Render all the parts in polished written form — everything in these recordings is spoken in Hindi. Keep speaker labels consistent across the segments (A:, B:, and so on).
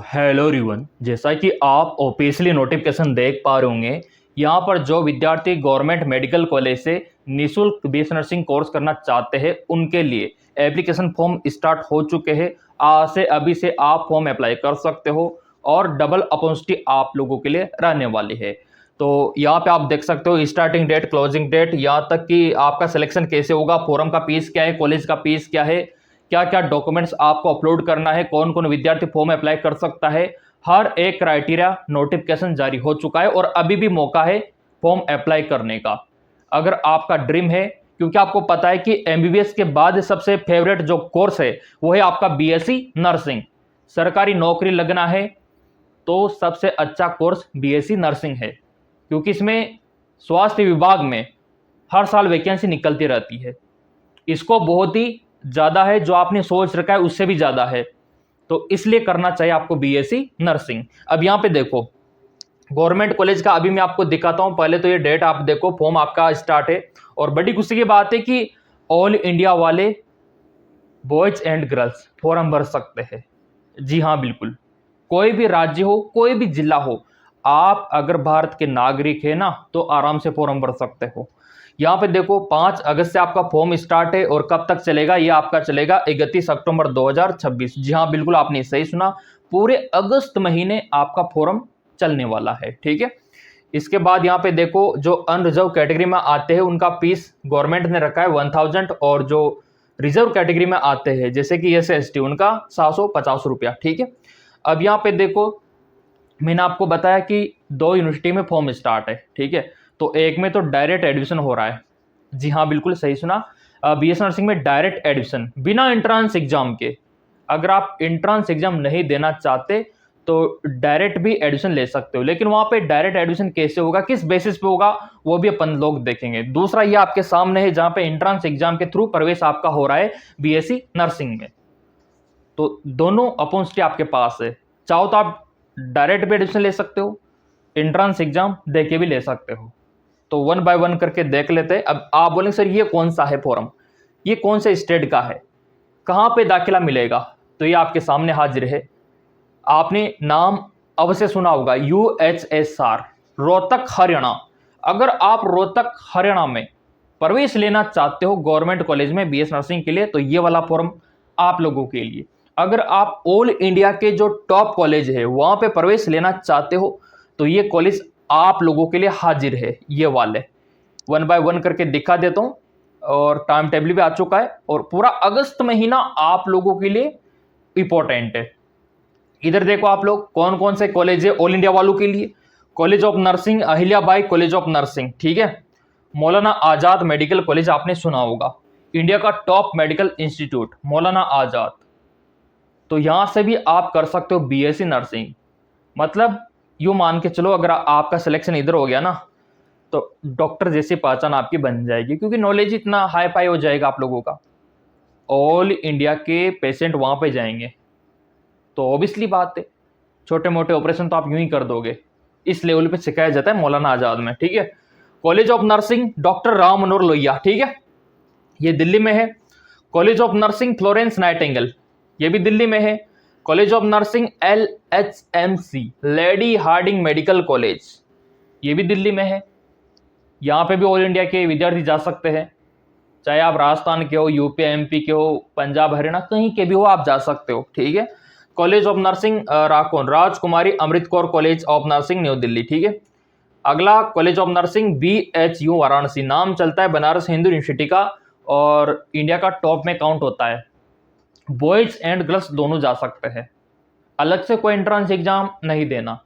A: हेलो एवरीवन, जैसा कि आप ऑफिशियली नोटिफिकेशन देख पा रहे होंगे, यहाँ पर जो विद्यार्थी गवर्नमेंट मेडिकल कॉलेज से निःशुल्क बीएससी नर्सिंग कोर्स करना चाहते हैं उनके लिए एप्लीकेशन फॉर्म स्टार्ट हो चुके हैं। आज से अभी से आप फॉर्म अप्लाई कर सकते हो और डबल अपॉर्चुनिटी आप लोगों के लिए रहने वाली है। तो यहाँ पे आप देख सकते हो स्टार्टिंग डेट, क्लोजिंग डेट, यहाँ तक कि आपका सिलेक्शन कैसे होगा, फॉर्म का फीस क्या है, कॉलेज का फीस क्या है, क्या क्या डॉक्यूमेंट्स आपको अपलोड करना है, कौन कौन विद्यार्थी फॉर्म अप्लाई कर सकता है, हर एक क्राइटेरिया नोटिफिकेशन जारी हो चुका है और अभी भी मौका है फॉर्म अप्लाई करने का। अगर आपका ड्रीम है, क्योंकि आपको पता है कि एमबीबीएस के बाद सबसे फेवरेट जो कोर्स है वो है आपका बीएससी नर्सिंग। सरकारी नौकरी लगना है तो सबसे अच्छा कोर्स बीएससी नर्सिंग है, क्योंकि इसमें स्वास्थ्य विभाग में हर साल वैकेंसी निकलती रहती है। इसको बहुत ही ज़्यादा है, जो आपने सोच रखा है उससे भी ज़्यादा है, तो इसलिए करना चाहिए आपको बीएससी नर्सिंग। अब यहाँ पे देखो गवर्नमेंट कॉलेज का अभी मैं आपको दिखाता हूँ। पहले तो ये डेट आप देखो, फॉर्म आपका स्टार्ट है और बड़ी खुशी की बात है कि ऑल इंडिया वाले बॉयज एंड गर्ल्स फॉर्म भर सकते हैं। जी हाँ, बिल्कुल, कोई भी राज्य हो, कोई भी जिला हो, आप अगर भारत के नागरिक है ना तो आराम से फॉर्म भर सकते हो। यहाँ पे देखो 5 अगस्त से आपका फॉर्म स्टार्ट है और कब तक चलेगा, ये आपका चलेगा 31 अक्टूबर 2026। जी हाँ, बिल्कुल आपने सही सुना, पूरे अगस्त महीने आपका फॉर्म चलने वाला है। ठीक है, इसके बाद यहाँ पे देखो जो अनरिजर्व कैटेगरी में आते हैं उनका फीस गवर्नमेंट ने रखा है 1000 और जो रिजर्व कैटेगरी में आते हैं जैसे कि SC ST उनका 750 रुपया। ठीक है, अब यहाँ पे देखो मैंने आपको बताया कि 2 यूनिवर्सिटी में फॉर्म स्टार्ट है। ठीक है, तो एक में तो डायरेक्ट एडमिशन हो रहा है। जी हाँ, बिल्कुल सही सुना, बीएससी नर्सिंग में डायरेक्ट एडमिशन बिना एंट्रेंस एग्जाम के। अगर आप एंट्रेंस एग्जाम नहीं देना चाहते तो डायरेक्ट भी एडमिशन ले सकते हो, लेकिन वहां पे डायरेक्ट एडमिशन कैसे होगा, किस बेसिस पे होगा, वो भी अपन लोग देखेंगे। दूसरा ये आपके सामने है जहां पे एंट्रेंस एग्जाम के थ्रू प्रवेश आपका हो रहा है बीएससी नर्सिंग में। तो दोनों अपॉर्चुनिटी आपके पास है, चाहो तो आप डायरेक्ट भी एडमिशन ले सकते हो, एंट्रेंस एग्जाम दे के भी ले सकते हो। तो 1 बाय 1 करके देख लेते हैं। अब आप बोलेंगे सर ये कौन सा है फॉर्म, ये कौन से स्टेट का है, कहाँ पे दाखिला मिलेगा, तो ये आपके सामने हाजिर है। आपने नाम अवश्य सुना होगा, UHSR रोहतक हरियाणा। अगर आप रोहतक हरियाणा में प्रवेश लेना चाहते हो गवर्नमेंट कॉलेज में बीएस नर्सिंग के लिए तो ये वाला फॉर्म आप लोगों के लिए। अगर आप ऑल इंडिया के जो टॉप कॉलेज है वहां पे प्रवेश लेना चाहते हो तो ये कॉलेज आप लोगों के लिए हाजिर है। ये वाले 1 बाय 1 करके दिखा देता हूँ और टाइम टेबल भी आ चुका है और पूरा अगस्त महीना आप लोगों के लिए इंपॉर्टेंट है। इधर देखो आप लोग कौन कौन से कॉलेज है ऑल इंडिया वालों के लिए। College of nursing Ahilyabai college of nursing, ठीक है। मौलाना आजाद मेडिकल कॉलेज आपने सुना होगा, इंडिया का top medical institute Maulana Azad. तो यहां से भी आप कर सकते हो बीएससी नर्सिंग। मतलब यूं मान के चलो अगर आपका सिलेक्शन इधर हो गया ना तो डॉक्टर जैसी पहचान आपकी बन जाएगी, क्योंकि नॉलेज इतना हाई फाई हो जाएगा आप लोगों का। ऑल इंडिया के पेशेंट वहां पे जाएंगे तो ऑब्वियसली बात है छोटे मोटे ऑपरेशन तो आप यूं ही कर दोगे। इस लेवल पे सिखाया जाता है मौलाना आजाद में, ठीक है। College of nursing doctor Ram Manohar Lohia, ठीक है, ये दिल्ली में है। College of nursing Florence Nightingale, ये भी दिल्ली में है। College of nursing LHMC lady Hardinge medical college, ये भी दिल्ली में है। यहाँ पे भी ऑल इंडिया के विद्यार्थी जा सकते हैं, चाहे आप राजस्थान के हो, यूपी MP के हो, पंजाब हरियाणा कहीं के भी हो आप जा सकते हो, ठीक है। कॉलेज ऑफ नर्सिंग राकोन Rajkumari Amrit Kaur college of nursing new Delhi, ठीक है। अगला college of nursing BHU Varanasi, नाम चलता है बनारस हिंदू यूनिवर्सिटी का और इंडिया का टॉप में काउंट होता है। बॉयज एंड गर्ल्स दोनों जा सकते हैं, अलग से कोई एंट्रेंस एग्जाम नहीं देना,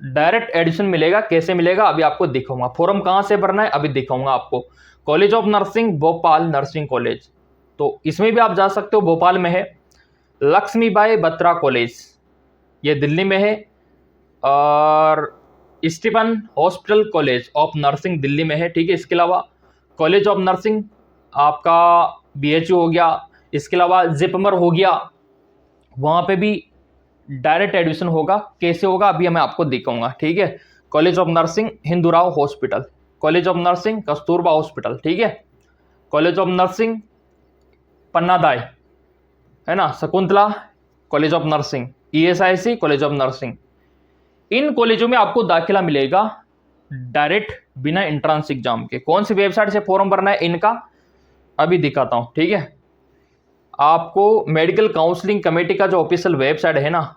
A: डायरेक्ट एडमिशन मिलेगा। कैसे मिलेगा अभी आपको दिखाऊंगा, फॉर्म कहाँ से भरना है अभी दिखाऊंगा आपको। College of nursing Bhopal nursing college, तो इसमें भी आप जा सकते हो, भोपाल में है। लक्ष्मीबाई बत्रा कॉलेज, ये दिल्ली में है। और Stephen hospital college of nursing Delhi में है, ठीक है। इसके अलावा कॉलेज ऑफ नर्सिंग आपका BHU हो गया, इसके अलावा जिपमर हो गया, वहाँ पे भी डायरेक्ट एडमिशन होगा। कैसे होगा अभी मैं आपको दिखाऊंगा, ठीक है। College of nursing Hindu Rao hospital, college of nursing Kasturba hospital, ठीक है। कॉलेज ऑफ नर्सिंग पन्नादाई है ना, Shakuntala college of nursing, ESIC, college of nursing, इन कॉलेजों में आपको दाखिला मिलेगा डायरेक्ट, बिना एंट्रेंस एग्जाम के। कौन सी वेबसाइट से फॉर्म भरना है इनका अभी दिखाता हूं, ठीक है। आपको मेडिकल काउंसलिंग कमेटी का जो ऑफिशियल वेबसाइट है ना,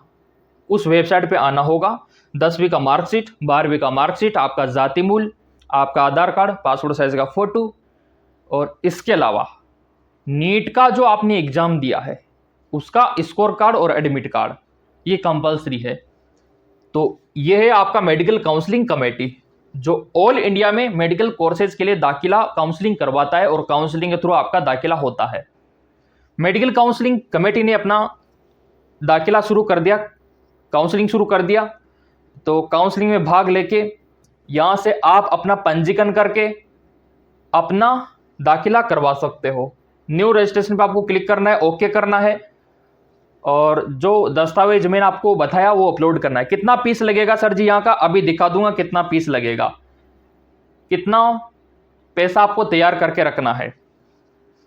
A: उस वेबसाइट पे आना होगा। 10वीं का मार्कशीट, 12वीं का मार्कशीट, आपका जाति मूल, आपका आधार कार्ड, पासपोर्ट साइज का फोटो, और इसके अलावा नीट का जो आपने एग्जाम दिया है उसका स्कोर कार्ड और एडमिट कार्ड, ये कंपलसरी है। तो ये है आपका मेडिकल काउंसलिंग कमेटी, जो ऑल इंडिया में मेडिकल कोर्सेज के लिए दाखिला काउंसलिंग करवाता है और काउंसलिंग के थ्रू आपका दाखिला होता है। मेडिकल काउंसलिंग कमेटी ने अपना दाखिला शुरू कर दिया, काउंसलिंग शुरू कर दिया, तो काउंसलिंग में भाग लेके यहाँ से आप अपना पंजीकरण करके अपना दाखिला करवा सकते हो। न्यू रजिस्ट्रेशन पे आपको क्लिक करना है, ओके करना है, और जो दस्तावेज मैंने आपको बताया वो अपलोड करना है। कितना फीस लगेगा सर जी यहाँ का, अभी दिखा दूंगा कितना फीस लगेगा, कितना पैसा आपको तैयार करके रखना है।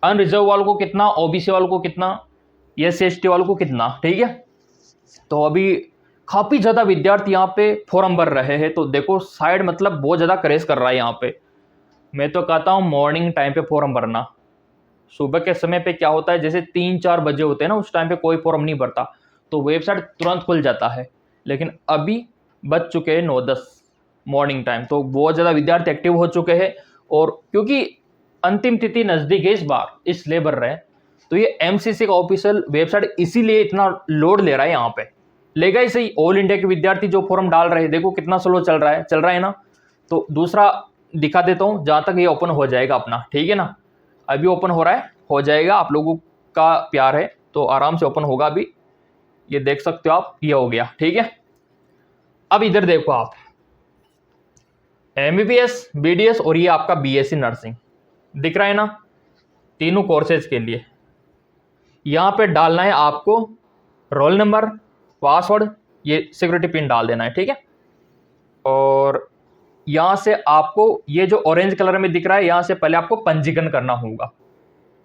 A: अनरिजर्व वालों को कितना, ओबीसी वालों को कितना, SC ST वालों को कितना, ठीक है। तो अभी काफी ज्यादा विद्यार्थी यहाँ पे फॉर्म भर रहे हैं, तो देखो साइड मतलब बहुत ज्यादा क्रेज कर रहा है यहाँ पे। मैं तो कहता हूँ मॉर्निंग टाइम पे फॉर्म भरना। सुबह के समय पे क्या होता है, जैसे 3-4 बजे होते हैं ना, उस टाइम पे कोई फॉर्म नहीं भरता, तो वेबसाइट तुरंत खुल जाता है। लेकिन अभी बज चुके हैं 9-10 मॉर्निंग टाइम, तो बहुत ज़्यादा विद्यार्थी एक्टिव हो चुके हैं। और क्योंकि अंतिम तिथि नज़दीक है इस बार, इसलिए भर रहे हैं, तो ये MCC का ऑफिशियल वेबसाइट इसीलिए इतना लोड ले रहा है। यहाँ पे लेगा ही सही, ऑल इंडिया के विद्यार्थी जो फॉर्म डाल रहे हैं, देखो कितना स्लो चल रहा है ना। तो दूसरा दिखा देता हूँ, जहाँ तक ये ओपन हो जाएगा अपना, ठीक है ना। अभी ओपन हो रहा है, हो जाएगा, आप लोगों का प्यार है तो आराम से ओपन होगा। अभी ये देख सकते हो आप, ये हो गया, ठीक है। अब इधर देखो आप, MBBS, BDS और ये आपका BSc नर्सिंग दिख रहा है ना, तीनों कोर्सेज के लिए यहाँ पे डालना है आपको रोल नंबर, पासवर्ड, ये सिक्योरिटी पिन डाल देना है, ठीक है। और यहाँ से आपको ये जो ऑरेंज कलर में दिख रहा है, यहाँ से पहले आपको पंजीकरण करना होगा।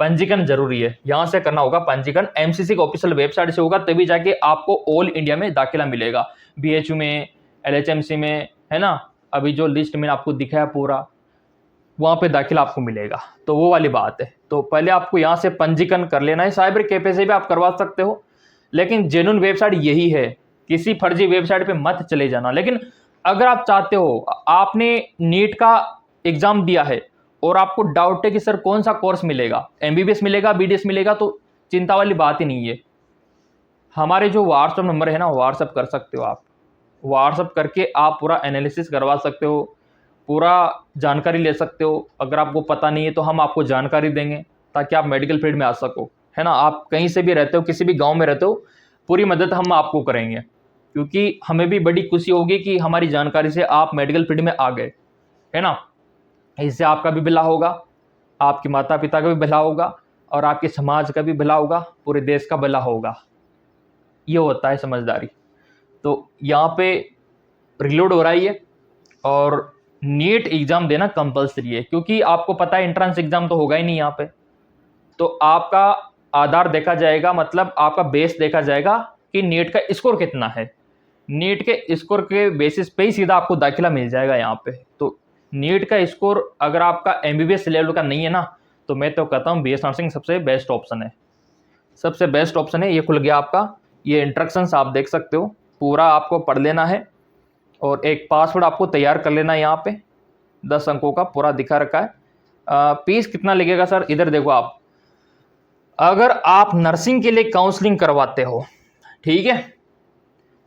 A: पंजीकरण जरूरी है, यहाँ से करना होगा पंजीकरण। MCC की ऑफिशियल वेबसाइट से होगा, तभी जाके आपको ऑल इंडिया में दाखिला मिलेगा। BHU में, LHMC में, है ना, अभी जो लिस्ट मैंने आपको दिखाया पूरा, वहाँ पे दाखिला आपको मिलेगा। तो वो वाली बात है। तो पहले आपको यहाँ से पंजीकरण कर लेना है। साइबर कैफे से भी आप करवा सकते हो, लेकिन जेन्युइन वेबसाइट यही है, किसी फर्जी वेबसाइट पे मत चले जाना। लेकिन अगर आप चाहते हो, आपने नीट का एग्जाम दिया है और आपको डाउट है कि सर कौन सा कोर्स मिलेगा, MBBS मिलेगा, BDS मिलेगा, तो चिंता वाली बात ही नहीं है। हमारे जो व्हाट्सएप नंबर है ना, व्हाट्सएप कर सकते हो आप, व्हाट्सएप करके आप पूरा एनालिसिस करवा सकते हो, पूरा जानकारी ले सकते हो। अगर आपको पता नहीं है तो हम आपको जानकारी देंगे, ताकि आप मेडिकल फील्ड में आ सको, है ना। आप कहीं से भी रहते हो, किसी भी गांव में रहते हो, पूरी मदद हम आपको करेंगे, क्योंकि हमें भी बड़ी खुशी होगी कि हमारी जानकारी से आप मेडिकल फील्ड में आ गए, है ना। इससे आपका भी भला होगा, आपके माता पिता का भी भला होगा, और आपके समाज का भी भला होगा, पूरे देश का भला होगा। ये होता है समझदारी। तो यहाँ पे रिलोड हो रहा है ये, और नीट एग्जाम देना कंपलसरी है, क्योंकि आपको पता है एंट्रेंस एग्जाम तो होगा ही नहीं यहाँ पे। तो आपका आधार देखा जाएगा, मतलब आपका बेस देखा जाएगा कि नीट का स्कोर कितना है। नीट के स्कोर के बेसिस पे ही सीधा आपको दाखिला मिल जाएगा यहाँ पे। तो नीट का स्कोर अगर आपका MBBS लेवल का नहीं है ना, तो मैं तो कहता हूँ BS नर्सिंग सबसे बेस्ट ऑप्शन है, सबसे बेस्ट ऑप्शन है। ये खुल गया आपका, ये इंस्ट्रक्शंस आप देख सकते हो, पूरा आपको पढ़ लेना है, और एक पासवर्ड आपको तैयार कर लेना है। यहाँ पे 10 अंकों का पूरा दिखा रखा है। फीस कितना लगेगा सर, इधर देखो आप, अगर आप नर्सिंग के लिए काउंसलिंग करवाते हो, ठीक है,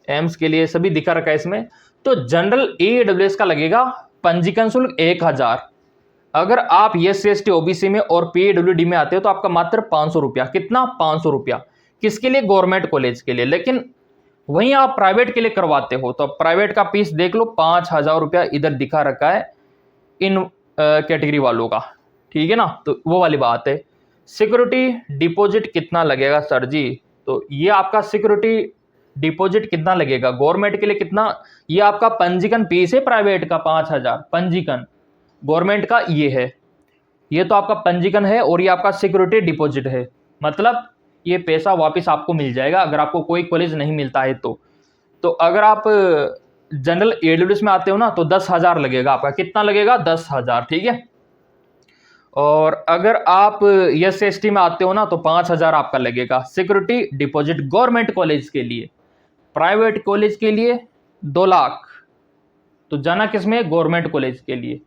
A: एम्स के लिए सभी दिखा रखा है इसमें, तो जनरल AWS का लगेगा पंजीकरण शुल्क 1000। अगर आप SC ST OBC में और PWD में आते हो तो आपका मात्र 500 रुपया। कितना? 500 रुपया। किसके लिए? गवर्नमेंट कॉलेज के लिए। लेकिन वहीं आप प्राइवेट के लिए करवाते हो तो प्राइवेट का फीस देख लो, 5000 रुपया इधर दिखा रखा है इन कैटेगरी वालों का, ठीक है ना। तो वो वाली बात है। सिक्योरिटी डिपॉजिट कितना लगेगा सर जी? तो ये आपका सिक्योरिटी डिपॉजिट कितना लगेगा, गवर्नमेंट के लिए कितना, ये आपका पंजीकरण फीस है प्राइवेट का 5000, पंजीकरण गवर्नमेंट का ये है, ये तो आपका पंजीकरण है, और ये आपका सिक्योरिटी डिपॉजिट है। मतलब ये पैसा वापस आपको मिल जाएगा अगर आपको कोई कॉलेज नहीं मिलता है तो अगर आप जनरल ईडब्ल्यूएस में आते हो ना तो 10,000 लगेगा आपका। कितना लगेगा? 10,000, ठीक है। और अगर आप SC/ST में आते हो ना तो 5,000 आपका लगेगा सिक्योरिटी डिपॉजिट गवर्नमेंट कॉलेज के लिए। प्राइवेट कॉलेज के लिए 2 लाख। तो जाना किसमें? गवर्नमेंट कॉलेज के लिए।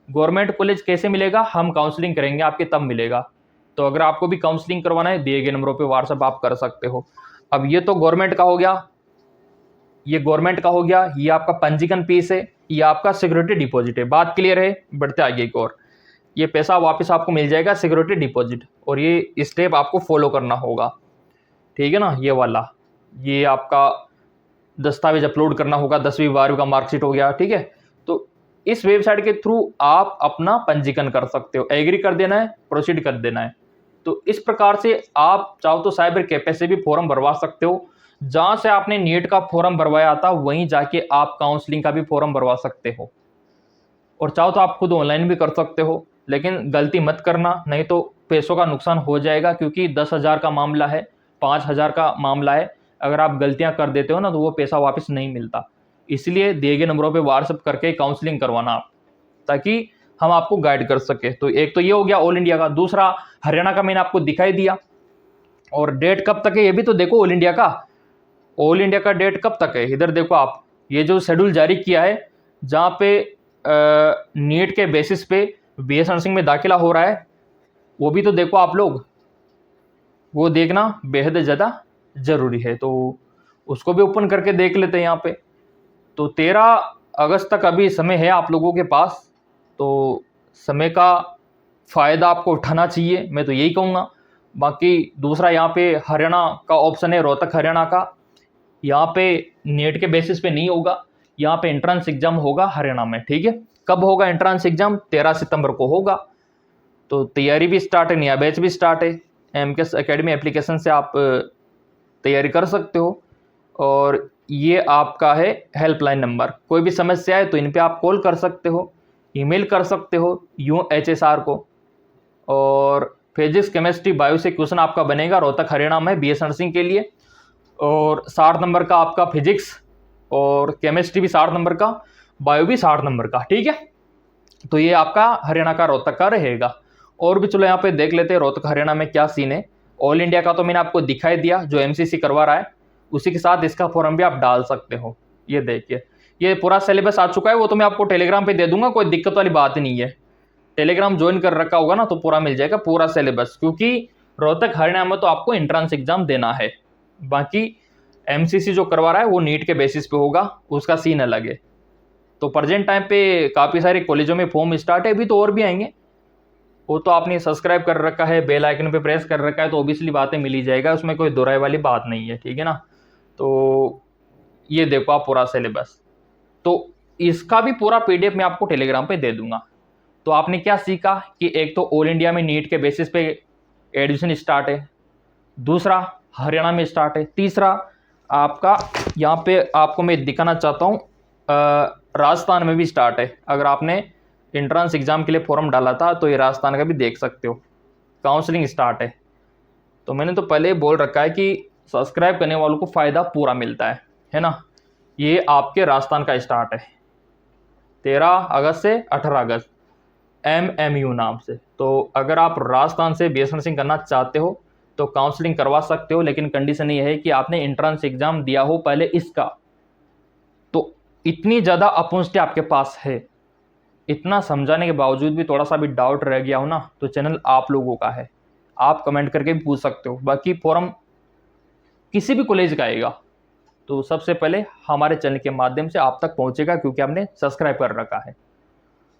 A: गवर्नमेंट कॉलेज कैसे मिलेगा? हम काउंसलिंग करेंगे आपके तब मिलेगा। तो अगर आपको भी काउंसलिंग करवाना है दिए गए नंबरों पे व्हाट्सएप आप कर सकते हो। अब ये तो गवर्नमेंट का हो गया, ये गवर्नमेंट का हो गया, ये आपका पंजीकरण फीस है, ये आपका सिक्योरिटी डिपॉजिट है। बात क्लियर है? बढ़ते आगे एक और, ये पैसा वापस आपको मिल जाएगा सिक्योरिटी डिपॉजिट, और ये स्टेप आपको फॉलो करना होगा, ठीक है ना। ये वाला, ये आपका दस्तावेज अपलोड करना होगा, 10वीं 12वीं का मार्कशीट हो गया, ठीक है। तो इस वेबसाइट के थ्रू आप अपना पंजीकरण कर सकते हो, एग्री कर देना है, प्रोसीड कर देना है। तो इस प्रकार से आप चाहो तो साइबर कैफे से भी फॉर्म भरवा सकते हो। जहां से आपने नीट का फॉर्म भरवाया था वहीं जाके आप काउंसलिंग का भी फॉर्म भरवा सकते हो, और चाहो तो आप खुद ऑनलाइन भी कर सकते हो। लेकिन गलती मत करना, नहीं तो पैसों का नुकसान हो जाएगा, क्योंकि 10,000 का मामला है, 5,000 का मामला है। अगर आप गलतियां कर देते हो ना तो वो पैसा वापस नहीं मिलता। इसलिए दिए गए नंबरों पे व्हाट्सएप करके काउंसलिंग करवाना आप, ताकि हम आपको गाइड कर सके। तो एक तो ये हो गया ऑल इंडिया का। दूसरा हरियाणा का मैंने आपको दिखाई दिया, और डेट कब तक है ये भी तो देखो। ऑल इंडिया का, ऑल इंडिया का डेट कब तक है इधर देखो आप। ये जो शेड्यूल जारी किया है जहाँ पे नीट के बेसिस पे BS नर्सिंग में दाखिला हो रहा है, वो भी तो देखो आप लोग, वो देखना बेहद ज़्यादा ज़रूरी है। तो उसको भी ओपन करके देख लेते हैं यहाँ पे। तो 13 अगस्त तक अभी समय है आप लोगों के पास, तो समय का फ़ायदा आपको उठाना चाहिए, मैं तो यही कहूँगा। बाकी दूसरा यहाँ पे हरियाणा का ऑप्शन है, रोहतक हरियाणा का। यहाँ पे नेट के बेसिस पे नहीं होगा, यहाँ पे एंट्रेंस एग्जाम होगा हरियाणा में, ठीक है। कब होगा एंट्रेंस एग्जाम? 13 सितंबर को होगा। तो तैयारी भी स्टार्ट है, नया बैच भी स्टार्ट है। MKS एकेडमी एप्लीकेशन से आप तैयारी कर सकते हो। और ये आपका है हेल्पलाइन नंबर, कोई भी समस्या है तो इन पे आप कॉल कर सकते हो, ईमेल कर सकते हो UHSR को। और फिजिक्स केमिस्ट्री बायो से क्वेश्चन आपका बनेगा रोहतक हरियाणा में BS नर्सिंग के लिए, और 60 नंबर का आपका फिजिक्स, और केमिस्ट्री भी 60 नंबर का, बायो भी 60 नंबर का, ठीक है। तो ये आपका हरियाणा का रोहतक का रहेगा। और भी चलो यहाँ पे देख लेते हैं रोहतक हरियाणा में क्या सीन है। ऑल इंडिया का तो मैंने आपको दिखाई दिया, जो MCC करवा रहा है, उसी के साथ इसका फॉर्म भी आप डाल सकते हो। ये देखिए, ये पूरा सिलेबस आ चुका है, वो तो मैं आपको टेलीग्राम पे दे दूंगा, कोई दिक्कत वाली बात नहीं है। टेलीग्राम ज्वाइन कर रखा होगा ना तो पूरा मिल जाएगा पूरा सिलेबस, क्योंकि रोहतक हरियाणा में तो आपको एंट्रेंस एग्जाम देना है। बाकी MCC जो करवा रहा है वो नीट के बेसिस पे होगा, उसका सीन अलग है। तो प्रेजेंट टाइम पे काफ़ी सारे कॉलेजों में फॉर्म स्टार्ट है, अभी तो और भी आएंगे। वो तो आपने सब्सक्राइब कर रखा है, बेल आइकन पे प्रेस कर रखा है, तो ऑब्वियसली बातें मिल ही जाएगा, उसमें कोई दोहराई वाली बात नहीं है, ठीक है ना। तो ये देखो आप पूरा सिलेबस, तो इसका भी पूरा PDF मैं आपको टेलीग्राम पे दे दूंगा। तो आपने क्या सीखा कि एक तो ऑल इंडिया में नीट के बेसिस पे एडमिशन स्टार्ट है, दूसरा हरियाणा में स्टार्ट है, तीसरा आपका यहाँ पे आपको मैं दिखाना चाहता हूँ राजस्थान में भी स्टार्ट है। अगर आपने एंट्रेंस एग्जाम के लिए फॉर्म डाला था तो ये राजस्थान का भी देख सकते हो, काउंसलिंग स्टार्ट है। तो मैंने तो पहले बोल रखा है कि सब्सक्राइब करने वालों को फ़ायदा पूरा मिलता है ना। ये आपके राजस्थान का स्टार्ट है 13 अगस्त से 18 अगस्त, MMU नाम से। तो अगर आप राजस्थान से BS नर्सिंग करना चाहते हो तो काउंसलिंग करवा सकते हो, लेकिन कंडीशन ये है कि आपने एंट्रेंस एग्जाम दिया हो पहले इसका। तो इतनी ज़्यादा अपॉर्चुनिटी आपके पास है, इतना समझाने के बावजूद भी थोड़ा सा भी डाउट रह गया हो ना तो चैनल आप लोगों का है, आप कमेंट करके भी पूछ सकते हो। बाकी फॉर्म किसी भी कॉलेज का आएगा तो सबसे पहले हमारे चैनल के माध्यम से आप तक पहुंचेगा, क्योंकि आपने सब्सक्राइब कर रखा है।